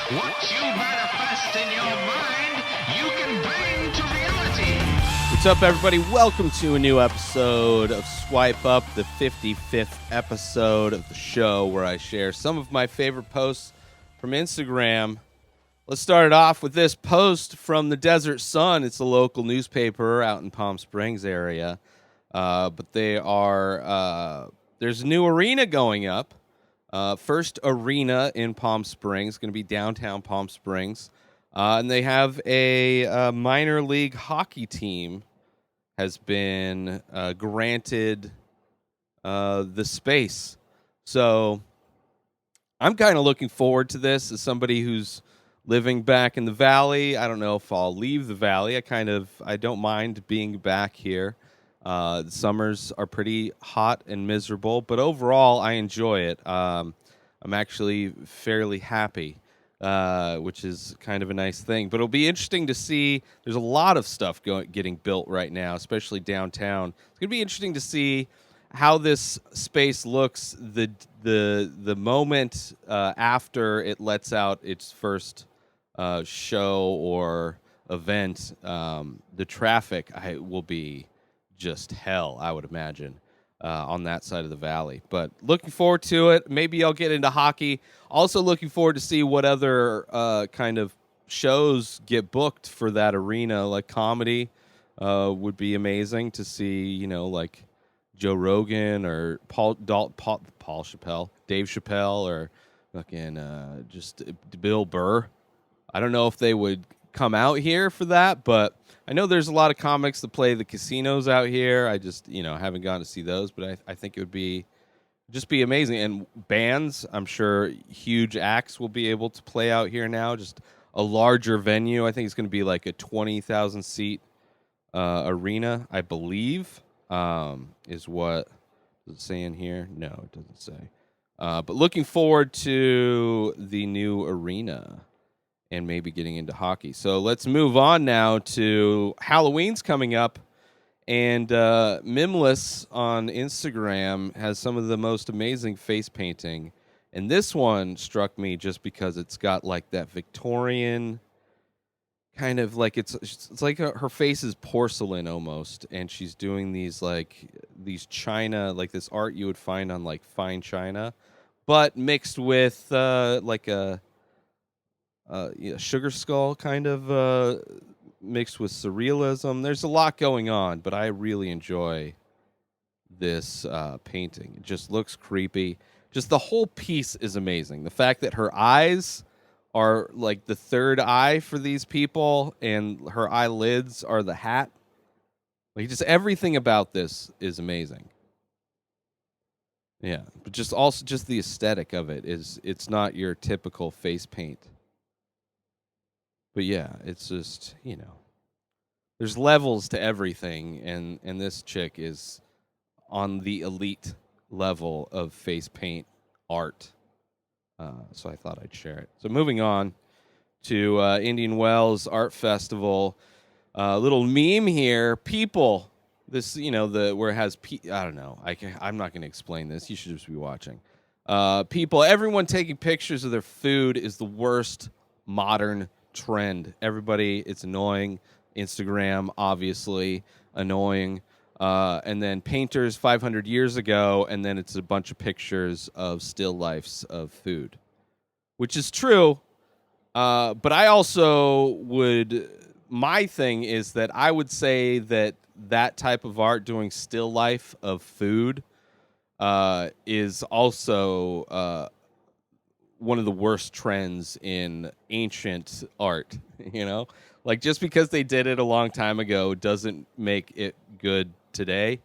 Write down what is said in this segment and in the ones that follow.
What you manifest in your mind, you can bring to reality. What's up, everybody? Welcome to a new episode of Swipe Up, the 55th episode of the show where I share some of my favorite posts from Instagram. Let's start it off with this post from the Desert Sun. It's a local newspaper out in Palm Springs area. But they are there's a new arena going up. First arena in Palm Springs, going to be downtown Palm Springs. And they have a minor league hockey team has been granted the space. So I'm kind of looking forward to this as somebody who's living back in the Valley. I don't know if I'll leave the Valley. I don't mind being back here. The summers are pretty hot and miserable, but overall, I enjoy it. I'm actually fairly happy, which is kind of a nice thing. But it'll be interesting to see. There's a lot of stuff getting built right now, especially downtown. It's going to be interesting to see how this space looks the moment after it lets out its first show or event. The traffic will be just hell, I would imagine, on that side of the valley. But looking forward to it. Maybe I'll get into hockey. Also looking forward to see what other kind of shows get booked for that arena. Like comedy would be amazing to see, like Joe Rogan or Paul Chappelle, Dave Chappelle, or fucking just Bill Burr. I don't know if they would come out here for that, but I know there's a lot of comics that play the casinos out here. I just, haven't gotten to see those, but I think it would be amazing. And bands, I'm sure huge acts will be able to play out here now, just a larger venue. I think it's going to be like a 20,000 seat arena, I believe, is what is it saying here? No, it doesn't say. But looking forward to the new arena and maybe getting into hockey. So let's move on now to Halloween's coming up. And Millis on Instagram has some of the most amazing face painting. And this one struck me just because it's got like that Victorian kind of like it's like her face is porcelain almost. And she's doing these china, like this art you would find on like fine china, but mixed with like a sugar skull kind of mixed with surrealism. There's a lot going on, but I really enjoy this painting. It just looks creepy. Just the whole piece is amazing. The fact that her eyes are like the third eye for these people and her eyelids are the hat. Like just everything about this is amazing. Yeah, but just the aesthetic of it's not your typical face paint. But yeah, it's just, there's levels to everything, and this chick is on the elite level of face paint art. So I thought I'd share it. So moving on to Indian Wells Art Festival. Little meme here. People, this, where it has, I don't know. I'm not going to explain this. You should just be watching. People, everyone taking pictures of their food is the worst modern trend. Everybody, it's annoying. Instagram, obviously, annoying. And then painters 500 years ago, and then it's a bunch of pictures of still lifes of food, which is true. But I also my thing is that I would say that type of art doing still life of food is also one of the worst trends in ancient art, like just because they did it a long time ago doesn't make it good today.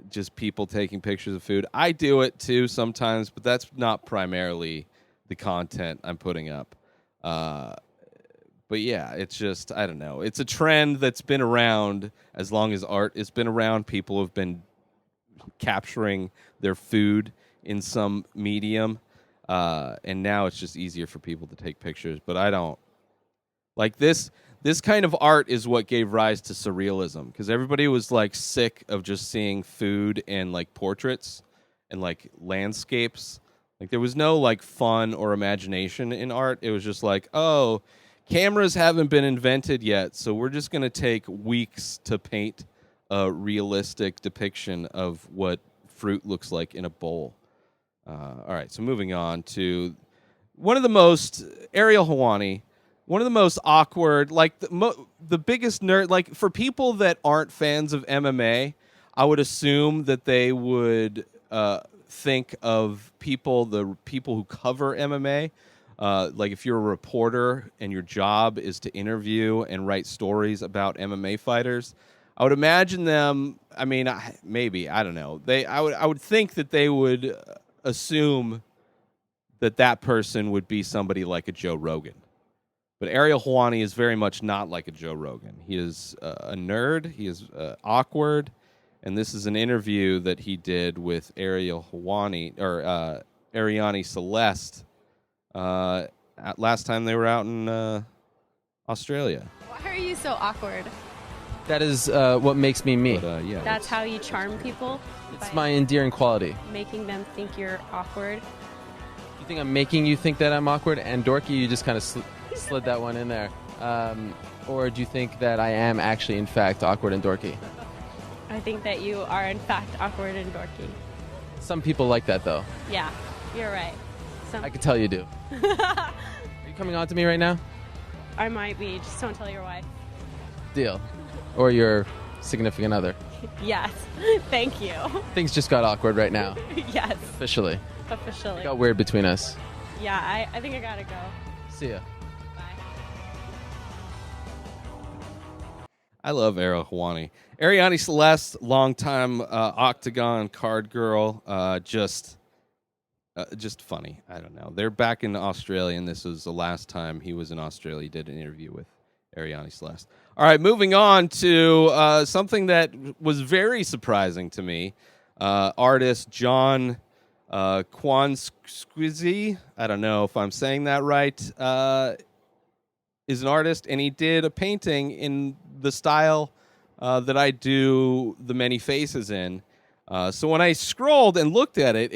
Just people taking pictures of food. I do it too sometimes, but that's not primarily the content I'm putting up. But yeah, it's just, I don't know. It's a trend that's been around as long as art has been around. People have been capturing their food in some medium. And now it's just easier for people to take pictures. But I don't like this. This kind of art is what gave rise to surrealism, because everybody was like sick of just seeing food and like portraits and like landscapes. Like there was no like fun or imagination in art. It was just like, oh, cameras haven't been invented yet, so we're just going to take weeks to paint a realistic depiction of what fruit looks like in a bowl. All right, so moving on to one of the most Ariel Hawani, one of the most awkward, like the biggest nerd. Like for people that aren't fans of MMA, I would assume that they would think of the people who cover MMA. Like if you're a reporter and your job is to interview and write stories about MMA fighters, I would imagine them. I mean, maybe I don't know. I would think that they would assume that person would be somebody like a Joe Rogan. But Ariel Hawani is very much not like a Joe Rogan. He is a nerd. He is awkward. And this is an interview that he did with Ariel Hawani, or Ariane Celeste, last time they were out in Australia. Why are you so awkward? That is what makes me me. But, yeah, That's how you charm people? It's by my endearing quality. making them think you're awkward? You think I'm making you think that I'm awkward and dorky? You just kind of slid that one in there. Or do you think that I am actually, in fact, awkward and dorky? I think that you are, in fact, awkward and dorky. Some people like that, though. Yeah, you're right. I could tell you do. Are you coming on to me right now? I might be. Just don't tell your wife. Deal. Or your significant other. Yes. Thank you. Things just got awkward right now. Yes. Officially. Officially. It got weird between us. Yeah, I think I gotta go. See ya. Bye. I love Ariel Hawani. Ariane Celeste, longtime Octagon card girl, just funny. I don't know. They're back in Australia, and this was the last time he was in Australia. He did an interview with Ariane Celeste. All right, moving on to something that was very surprising to me. Artist John Kwan Squizzy, I don't know if I'm saying that right, is an artist, and he did a painting in the style that I do the many faces in. So when I scrolled and looked at it,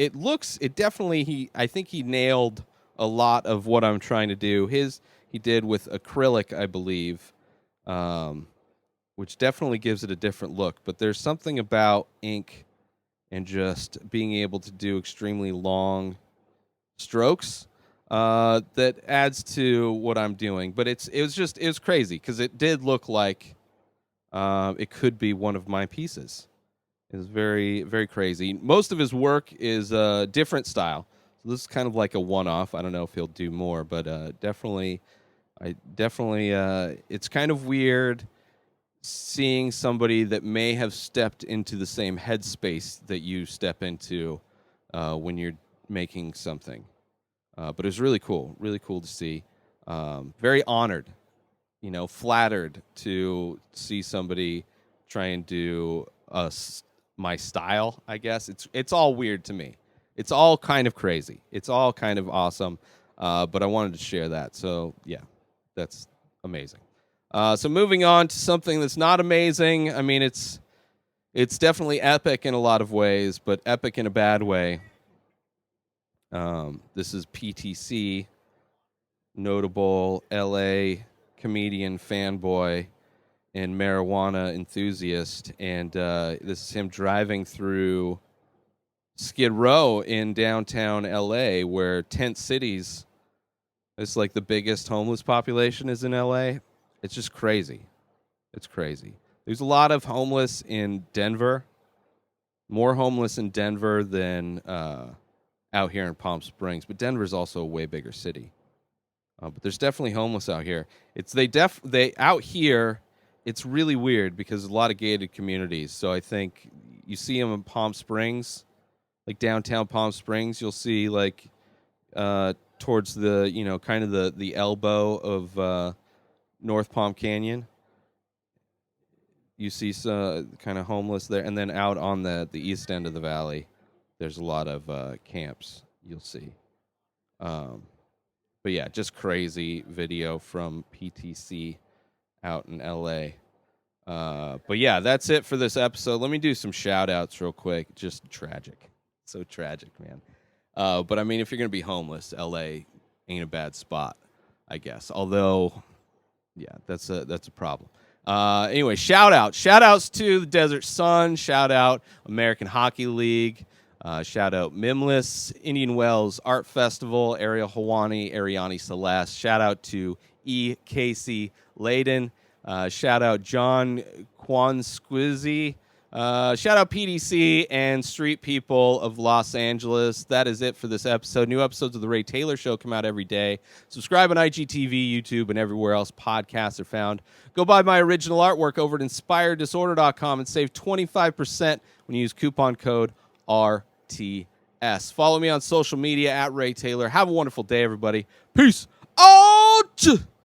I think he nailed a lot of what I'm trying to do. He did with acrylic, I believe, which definitely gives it a different look. But there's something about ink and just being able to do extremely long strokes that adds to what I'm doing. But it was crazy because it did look like it could be one of my pieces. It was very, very crazy. Most of his work is a different style. So this is kind of like a one-off. I don't know if he'll do more, but definitely, it's kind of weird seeing somebody that may have stepped into the same headspace that you step into when you're making something. But it was really cool to see. Very honored, flattered to see somebody try and do my style, I guess. It's all weird to me. It's all kind of crazy. It's all kind of awesome. But I wanted to share that. So, yeah, that's amazing. So moving on to something that's not amazing. I mean, it's definitely epic in a lot of ways, but epic in a bad way. This is PTC, notable LA comedian fanboy and marijuana enthusiast, and this is him driving through Skid Row in downtown LA, where tent cities, it's like the biggest homeless population is in LA. It's just crazy. It's crazy. There's a lot of homeless in Denver, more homeless in Denver than out here in Palm Springs, but Denver's also a way bigger city. But there's definitely homeless out here. They out here. It's really weird because there's a lot of gated communities. So I think you see them in Palm Springs, like downtown Palm Springs. You'll see like towards the kind of the elbow of North Palm Canyon. You see some kind of homeless there, and then out on the east end of the valley, there's a lot of camps. You'll see. But yeah, just crazy video from PTC out in LA. But yeah, that's it for this episode. Let me do some shout outs real quick. Just tragic. So tragic, man. But I mean, if you're going to be homeless, L.A. ain't a bad spot, I guess. Although, yeah, that's a problem. Anyway, shout-outs to the Desert Sun. Shout-out American Hockey League. Shout-out Millis, Indian Wells Art Festival, Ariel Hawani, Ariani Celeste. Shout-out to E. Casey Layden. Shout-out John Kwan Squizzy. Shout-out PDC and Street People of Los Angeles. That is it for this episode. New episodes of The Ray Taylor Show come out every day. Subscribe on IGTV, YouTube, and everywhere else podcasts are found. Go buy my original artwork over at InspiredDisorder.com and save 25% when you use coupon code RTS. Follow me on social media at Ray Taylor. Have a wonderful day, everybody. Peace out!